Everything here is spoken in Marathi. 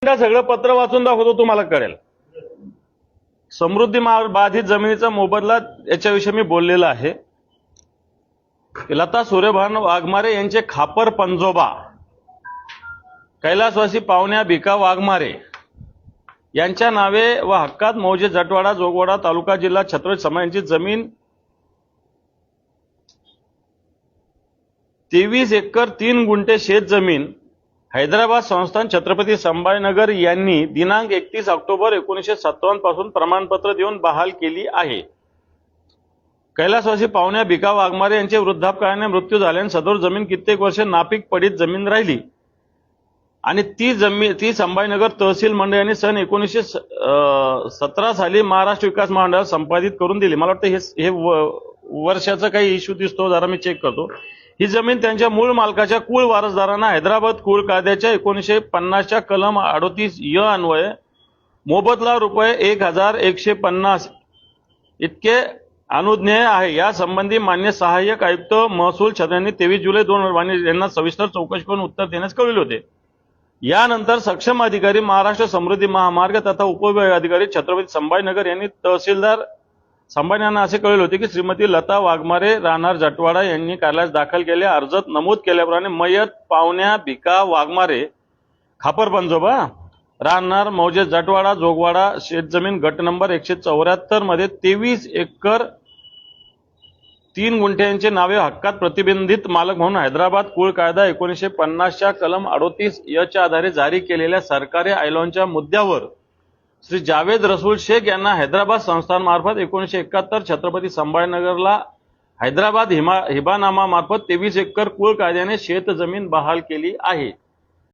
कुठल्या सगळं पत्र वाचून दाखवतो, तुम्हाला कळेल. समृद्धी बाधित जमिनीचा मोबदला याच्याविषयी मी बोललेला आहे. लता सूर्यभान वाघमारे यांचे खापर पंजोबा कैलासवासी पाहुण्या भिका वाघमारे यांच्या नावे व हक्कात मौजे जटवाडा जोगवाडा तालुका जिल्हा छत्रपती संभाजी यांची जमीन 23 एकर 3 गुंठे शेत जमीन हैदराबाद संस्थान छत्रपती संभाजीनगर यांनी दिनांक 31 ऑक्टोबर 1957 पासून प्रमाणपत्र देऊन बहाल केली आहे. कैलासवासी पाहुण्या भिका वाघमारे यांचे वृद्धापकाळाने मृत्यू झाल्याने सदर जमीन कित्येक वर्षे नापीक पडीत जमीन राहिली आणि ती संभाजीनगर तहसील मंडळ यांनी सन 1917 साली महाराष्ट्र विकास महामंडळाला संपादित करून दिली. मला वाटतं हे वर्षाचा काही इश्यू दिसतो, जरा मी चेक करतो. ही जमीन त्यांच्या मूळ मालकाच्या कुळ वारसदारांना हैदराबाद कुळ कायद्याच्या 1950च्या कलम 38 य अन्वये मोबदला रुपये 1150 इतके अनुज्ञेय आहे. या संबंधी मान्य सहाय्यक आयुक्त महसूल यांनी 23 जुलै 2022 यांना सविस्तर चौकशी करून उत्तर देण्यास कळविले होते. यानंतर सक्षम अधिकारी महाराष्ट्र समृद्धी महामार्ग तथा उपविभाग अधिकारी छत्रपती संभाजीनगर यांनी तहसीलदार संभाजी यांना असे कळविले होते की श्रीमती लता वाघमारे राहणार जटवाडा यांनी कार्यालयास दाखल केलेल्या अर्जात नमूद केल्याप्रमाणे मयत पाहुण्या भिका वाघमारे खापर पंजोबा राहणार मौजे जटवाडा जोगवाडा शेतजमीन गट नंबर 174 मध्ये 23 एकर 3 गुंठ्यांचे नावे हक्कात प्रतिबंधित मालक म्हणून हैदराबाद कुळ कायदा 1950च्या कलम 38 य च्या आधारे जारी केलेल्या सरकारी आयलॉनच्या मुद्द्यावर श्री जावेद रसूल शेख यांना हैदराबाद संस्थानमार्फत 1971 छत्रपती संभाजीनगरला हैदराबाद हिबानामा मार्फत 23 एकर कुळ कायद्याने शेत जमीन बहाल केली आहे.